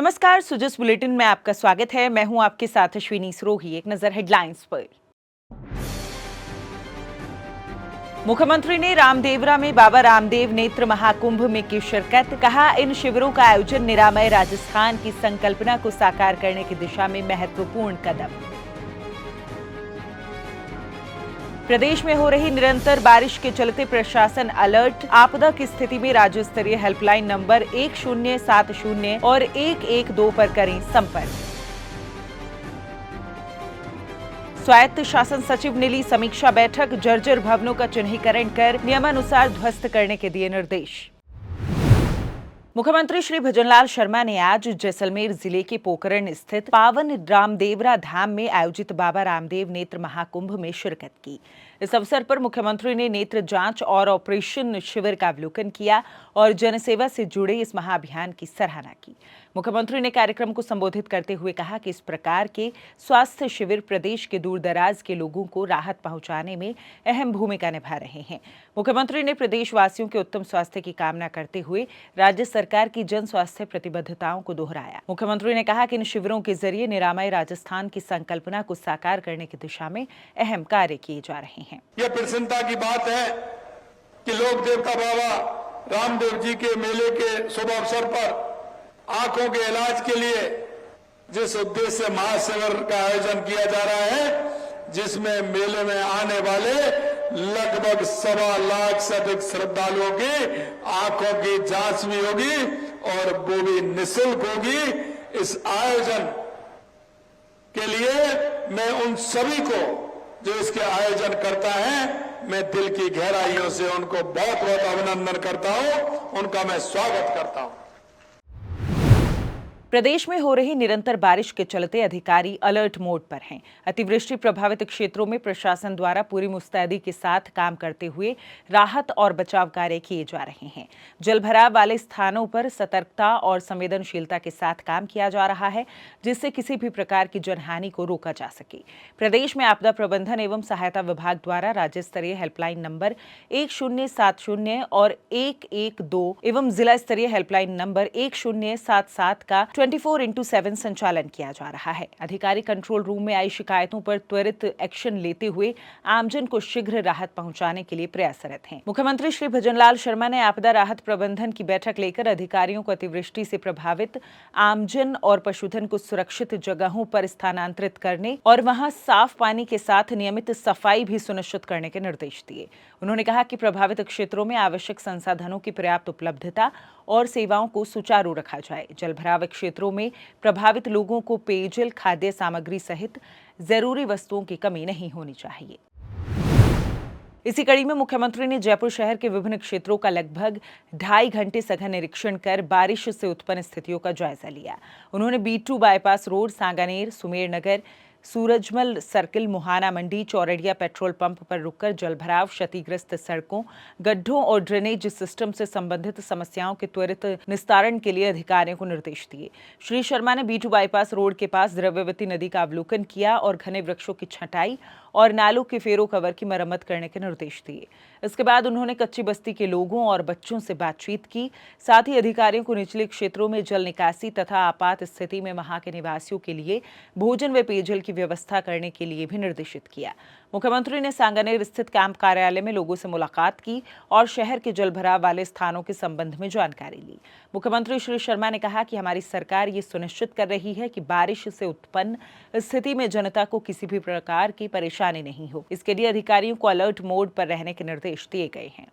नमस्कार, सुजस बुलेटिन में आपका स्वागत है। मैं हूं आपके साथ अश्विनी सरोही। एक नजर हेडलाइंस पर। मुख्यमंत्री ने रामदेवरा में बाबा रामदेव नेत्र महाकुंभ में की शिरकत। कहा, इन शिविरों का आयोजन निरामय राजस्थान की संकल्पना को साकार करने की दिशा में महत्वपूर्ण कदम। प्रदेश में हो रही निरंतर बारिश के चलते प्रशासन अलर्ट। आपदा की स्थिति में राज्य स्तरीय हेल्पलाइन नंबर 1070 और 112 पर करें संपर्क। स्वायत्त शासन सचिव ने ली समीक्षा बैठक। जर्जर भवनों का चिन्हीकरण कर नियमानुसार ध्वस्त करने के दिए निर्देश। मुख्यमंत्री श्री भजनलाल शर्मा ने आज जैसलमेर जिले के पोखरण स्थित पावन रामदेवरा धाम में आयोजित बाबा रामदेव नेत्र महाकुंभ में शिरकत की। इस अवसर पर मुख्यमंत्री ने नेत्र जांच और ऑपरेशन शिविर का अवलोकन किया और जनसेवा से जुड़े इस महाअभियान की सराहना की। मुख्यमंत्री ने कार्यक्रम को संबोधित करते हुए कहा कि इस प्रकार के स्वास्थ्य शिविर प्रदेश के दूर दराज के लोगों को राहत पहुंचाने में अहम भूमिका निभा रहे हैं। मुख्यमंत्री ने प्रदेशवासियों के उत्तम स्वास्थ्य की कामना करते हुए राज्य सरकार की जन स्वास्थ्य प्रतिबद्धताओं को दोहराया। मुख्यमंत्री ने कहा कि इन शिविरों के जरिए निरामय राजस्थान की संकल्पना को साकार करने की दिशा में अहम कार्य किए जा रहे हैं। यह प्रसन्नता की बात है कि लोक देवता बाबा रामदेव जी के मेले के शुभ अवसर पर आंखों के इलाज के लिए जिस उद्देश्य से महाशिविर का आयोजन किया जा रहा है, जिसमें मेले में आने वाले लगभग 1.25 लाख से अधिक श्रद्धालुओं की आंखों की जांच भी होगी और वो भी निःशुल्क होगी। इस आयोजन के लिए मैं उन सभी को जो इसके आयोजन करता है, मैं दिल की गहराइयों से उनको बहुत बहुत अभिनंदन करता हूं, उनका मैं स्वागत करता हूं। प्रदेश में हो रही निरंतर बारिश के चलते अधिकारी अलर्ट मोड पर हैं। अतिवृष्टि प्रभावित क्षेत्रों में प्रशासन द्वारा पूरी मुस्तैदी के साथ काम करते हुए राहत और बचाव कार्य किए जा रहे हैं। जलभराव वाले स्थानों पर सतर्कता और संवेदनशीलता के साथ काम किया जा रहा है, जिससे किसी भी प्रकार की जनहानि को रोका जा सके। प्रदेश में आपदा प्रबंधन एवं सहायता विभाग द्वारा राज्य स्तरीय हेल्पलाइन नंबर 1070 और 112 एवं जिला स्तरीय हेल्पलाइन नंबर 1077 का 24x7 संचालन किया जा रहा है। अधिकारी कंट्रोल रूम में आई शिकायतों पर त्वरित एक्शन लेते हुए आमजन को शीघ्र राहत पहुंचाने के लिए प्रयासरत हैं। मुख्यमंत्री श्री भजनलाल शर्मा ने आपदा राहत प्रबंधन की बैठक लेकर अधिकारियों को अतिवृष्टि से प्रभावित आमजन और पशुधन को सुरक्षित जगहों पर स्थानांतरित करने और वहां साफ पानी के साथ नियमित सफाई भी सुनिश्चित करने के निर्देश दिए। उन्होंने कहा कि प्रभावित क्षेत्रों में आवश्यक संसाधनों की पर्याप्त उपलब्धता और सेवाओं को सुचारू रखा जाए। जलभराव क्षेत्रों में प्रभावित लोगों को पेयजल, खाद्य सामग्री सहित जरूरी वस्तुओं की कमी नहीं होनी चाहिए। इसी कड़ी में मुख्यमंत्री ने जयपुर शहर के विभिन्न क्षेत्रों का लगभग 2.5 घंटे सघन निरीक्षण कर बारिश से उत्पन्न स्थितियों का जायजा लिया। उन्होंने B2 bypass road, Sanganer, Sumer Nagar, Surajmal circle, Muhana Mandi, Chordia petrol pump पर रुककर जलभराव, क्षतिग्रस्त सड़कों, गड्ढों और ड्रेनेज सिस्टम से संबंधित समस्याओं के त्वरित निस्तारण के लिए अधिकारियों को निर्देश दिए। श्री शर्मा ने B2 बाईपास रोड के पास द्रव्यवती नदी का अवलोकन किया और घने वृक्षों की छंटाई और नालों के फेरो कवर की मरम्मत करने के निर्देश दिए। इसके बाद उन्होंने कच्ची बस्ती के लोगों और बच्चों से बातचीत की। साथ ही अधिकारियों को निचले क्षेत्रों में जल निकासी तथा आपात स्थिति में वहां के निवासियों के लिए भोजन व पेयजल की व्यवस्था करने के लिए भी निर्देशित किया। मुख्यमंत्री ने सांगानेर स्थित कैंप कार्यालय में लोगों से मुलाकात की और शहर के जलभराव वाले स्थानों के संबंध में जानकारी ली। मुख्यमंत्री श्री शर्मा ने कहा कि हमारी सरकार ये सुनिश्चित कर रही है कि बारिश से उत्पन्न स्थिति में जनता को किसी भी प्रकार की परेशानी नहीं हो। इसके लिए अधिकारियों को अलर्ट मोड पर रहने के निर्देश दिए गए हैं।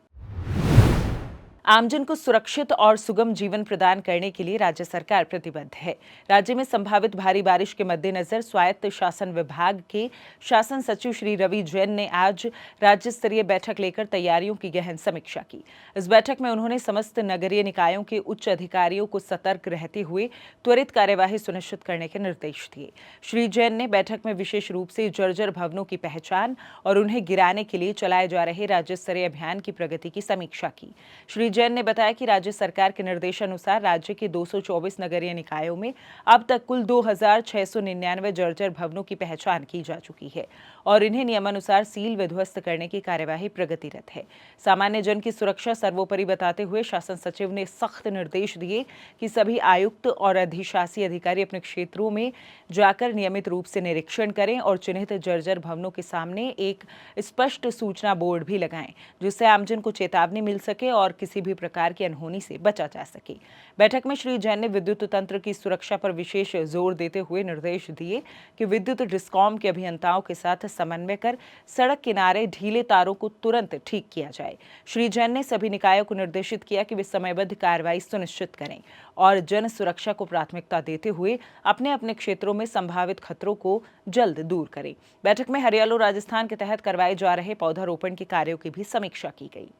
आमजन को सुरक्षित और सुगम जीवन प्रदान करने के लिए राज्य सरकार प्रतिबद्ध है। राज्य में संभावित भारी बारिश के मद्देनजर स्वायत्त शासन विभाग के शासन सचिव श्री रवि जैन ने आज राज्य स्तरीय बैठक लेकर तैयारियों की गहन समीक्षा की। इस बैठक में उन्होंने समस्त नगरीय निकायों के उच्च अधिकारियों को सतर्क रहते हुए त्वरित कार्यवाही सुनिश्चित करने के निर्देश दिए। श्री जैन ने बैठक में विशेष रूप से जर्जर भवनों की पहचान और उन्हें गिराने के लिए चलाए जा रहे राज्य स्तरीय अभियान की प्रगति की समीक्षा की। श्री जैन ने बताया कि राज्य सरकार के निर्देशानुसार राज्य के 224 नगरीय निकायों में अब तक कुल 2699 जर्जर भवनों की पहचान की जा चुकी है और इन्हें नियमानुसार सील व ध्वस्त करने की कार्यवाही प्रगतिरत है। सामान्य जन की सुरक्षा सर्वोपरि बताते हुए शासन सचिव ने सख्त निर्देश दिए कि सभी आयुक्त और अधिशासी अधिकारी अपने क्षेत्रों में जाकर नियमित रूप से निरीक्षण करें और चिन्हित जर्जर भवनों के सामने एक स्पष्ट सूचना बोर्ड भी लगाएं, जिससे आमजन को चेतावनी मिल सके और किसी भी प्रकार की अनहोनी से बचा जा सके। बैठक में श्री जैन ने विद्युत तंत्र की सुरक्षा पर विशेष जोर देते हुए निर्देश दिए कि विद्युत डिस्कॉम के अभियंताओं के साथ समन्वय कर सड़क किनारे ढीले तारों को तुरंत ठीक किया जाए। श्री जैन ने सभी निकायों को निर्देशित किया कि वे समयबद्ध कार्रवाई सुनिश्चित करें और जन सुरक्षा को प्राथमिकता देते हुए अपने अपने क्षेत्रों में संभावित खतरों को जल्द दूर करें। बैठक में हरियालो राजस्थान के तहत करवाए जा रहे पौधारोपण के कार्यों की भी समीक्षा की गई।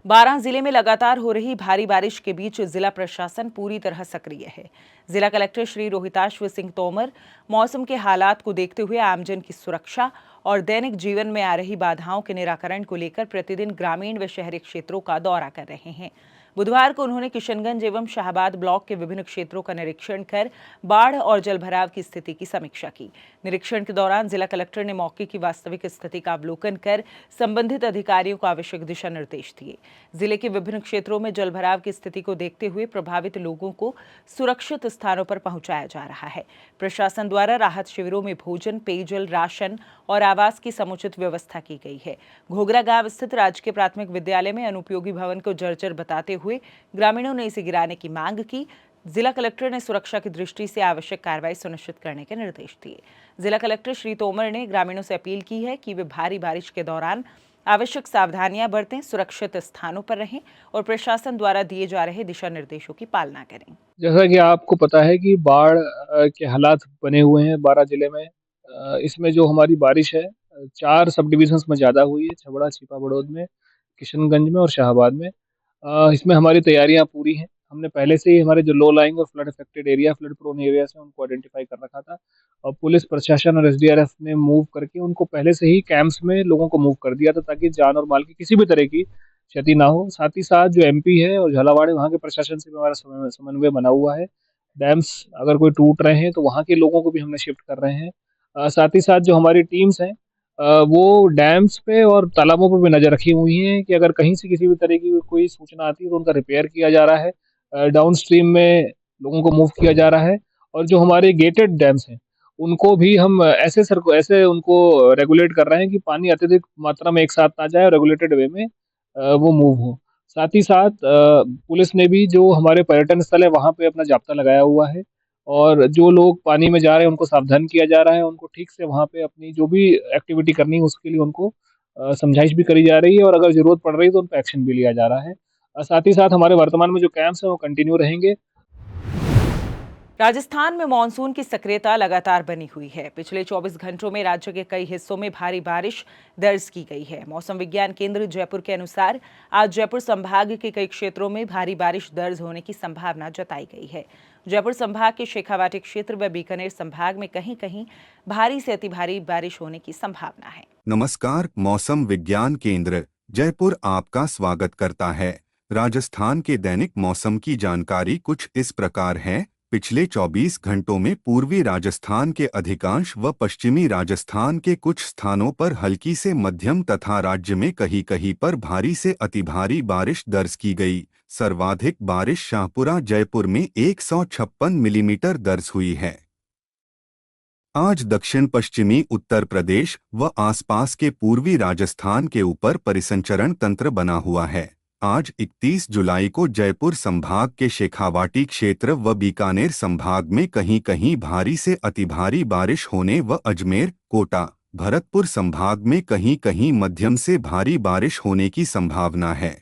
बारां जिले में लगातार हो रही भारी बारिश के बीच जिला प्रशासन पूरी तरह सक्रिय है। जिला कलेक्टर श्री रोहिताश्व सिंह तोमर मौसम के हालात को देखते हुए आमजन की सुरक्षा और दैनिक जीवन में आ रही बाधाओं के निराकरण को लेकर प्रतिदिन ग्रामीण व शहरी क्षेत्रों का दौरा कर रहे हैं। बुधवार को उन्होंने किशनगंज एवं शाहबाद ब्लॉक के विभिन्न क्षेत्रों का निरीक्षण कर बाढ़ और जलभराव की स्थिति की समीक्षा की। निरीक्षण के दौरान जिला कलेक्टर ने मौके की वास्तविक स्थिति का अवलोकन कर संबंधित अधिकारियों को आवश्यक दिशा निर्देश दिए। जिले के विभिन्न क्षेत्रों में जलभराव की स्थिति को देखते हुए प्रभावित लोगों को सुरक्षित स्थानों पर पहुंचाया जा रहा है। प्रशासन द्वारा राहत शिविरों में भोजन, पेयजल, राशन और आवास की समुचित व्यवस्था की गई है। घोघरा गांव स्थित राजकीय प्राथमिक विद्यालय में अनुपयोगी भवन को जर्जर बताते हुए ग्रामीणों ने इसे गिराने की मांग की। जिला कलेक्टर ने सुरक्षा की दृष्टि से आवश्यक कार्रवाई सुनिश्चित करने के निर्देश दिए। जिला कलेक्टर श्री तोमर ने ग्रामीणों से अपील की है कि वे भारी बारिश के दौरान आवश्यक सावधानियां बरतें, सुरक्षित स्थानों पर रहें और प्रशासन द्वारा दिए जा रहे दिशा निर्देशों की पालना करें। जैसा कि आपको पता है कि बाढ़ के हालात बने हुए हैं बारां जिले में। इसमें जो हमारी बारिश है 4 सब डिविजन्स में ज़्यादा हुई है, छबड़ा, छिपा बड़ौद में, किशनगंज में और शाहबाद में। इसमें हमारी तैयारियां पूरी हैं। हमने पहले से ही हमारे जो लो लाइंग और flood affected area, flood prone areas हैं, उनको आइडेंटिफाई कर रखा था और पुलिस प्रशासन और एसडीआरएफ ने मूव करके उनको पहले से ही कैंप्स में लोगों को मूव कर दिया था ताकि जान और माल की किसी भी तरह की क्षति ना हो। साथ ही साथ जो एमपी है और झालावाड़ है, वहाँ के प्रशासन से भी हमारा समन्वय बना हुआ है। डैम्स अगर कोई टूट रहे हैं तो वहाँ के लोगों को भी हमने शिफ्ट कर रहे हैं। साथ ही साथ जो हमारी टीम्स हैं वो डैम्स पे और तालाबों पे भी नज़र रखी हुई हैं कि अगर कहीं से किसी भी तरह की कोई सूचना आती है तो उनका रिपेयर किया जा रहा है। डाउन स्ट्रीम में लोगों को मूव किया जा रहा है और जो हमारे गेटेड डैम्स हैं उनको भी हम ऐसे उनको रेगुलेट कर रहे हैं कि पानी अत्यधिक मात्रा में एक साथ ना जाए और रेगुलेटेड वे में वो मूव हो। साथ ही साथ पुलिस ने भी जो हमारे पर्यटन स्थल है वहाँ पे अपना जाब्ता लगाया हुआ है और जो लोग पानी में जा रहे हैं उनको सावधान किया जा रहा है। उनको ठीक से वहाँ पे अपनी जो भी एक्टिविटी करनी है उसके लिए उनको समझाइश भी करी जा रही है और अगर ज़रूरत पड़ रही है तो उन पे एक्शन भी लिया जा रहा है। साथ ही साथ हमारे वर्तमान में जो कैंप्स हैं वो कंटिन्यू रहेंगे। राजस्थान में मानसून की सक्रियता लगातार बनी हुई है। पिछले 24 घंटों में राज्य के कई हिस्सों में भारी बारिश दर्ज की गई है। मौसम विज्ञान केंद्र जयपुर के अनुसार आज जयपुर संभाग के कई क्षेत्रों में भारी बारिश दर्ज होने की संभावना जताई गई है। जयपुर संभाग के शेखावाटी क्षेत्र व बीकानेर संभाग में कहीं कहीं भारी से अति भारी बारिश होने की संभावना है। नमस्कार, मौसम विज्ञान केंद्र जयपुर आपका स्वागत करता है। राजस्थान के दैनिक मौसम की जानकारी कुछ इस प्रकार है। पिछले 24 घंटों में पूर्वी राजस्थान के अधिकांश व पश्चिमी राजस्थान के कुछ स्थानों पर हल्की से मध्यम तथा राज्य में कहीं कहीं पर भारी से अति भारी बारिश दर्ज की गई। सर्वाधिक बारिश शाहपुरा जयपुर में 156 मिलीमीटर दर्ज हुई है। आज दक्षिण पश्चिमी उत्तर प्रदेश व आसपास के पूर्वी राजस्थान के ऊपर परिसंचरण तंत्र बना हुआ है। आज 31 जुलाई को जयपुर संभाग के शेखावाटी क्षेत्र व बीकानेर संभाग में कहीं कहीं भारी से अति भारी बारिश होने व अजमेर, कोटा, भरतपुर संभाग में कहीं कहीं मध्यम से भारी बारिश होने की संभावना है।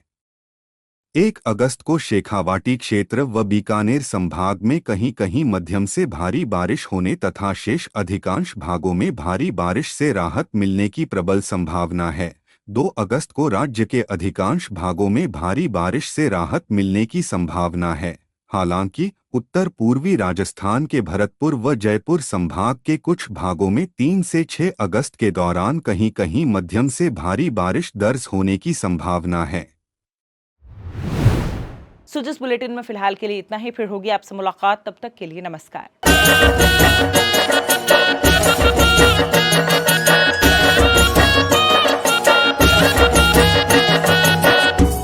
1 अगस्त को शेखावाटी क्षेत्र व बीकानेर संभाग में कहीं कहीं मध्यम से भारी बारिश होने तथा शेष अधिकांश भागों में भारी बारिश से राहत मिलने की प्रबल संभावना है। 2 अगस्त को राज्य के अधिकांश भागों में भारी बारिश से राहत मिलने की संभावना है। हालांकि उत्तर पूर्वी राजस्थान के भरतपुर व जयपुर संभाग के कुछ भागों में 3 से 6 अगस्त के दौरान कहीं कहीं मध्यम से भारी बारिश दर्ज होने की संभावना है। सो जिस बुलेटिन में फिलहाल के लिए इतना ही, फिर होगी आपसे मुलाकात। तब तक के लिए नमस्कार।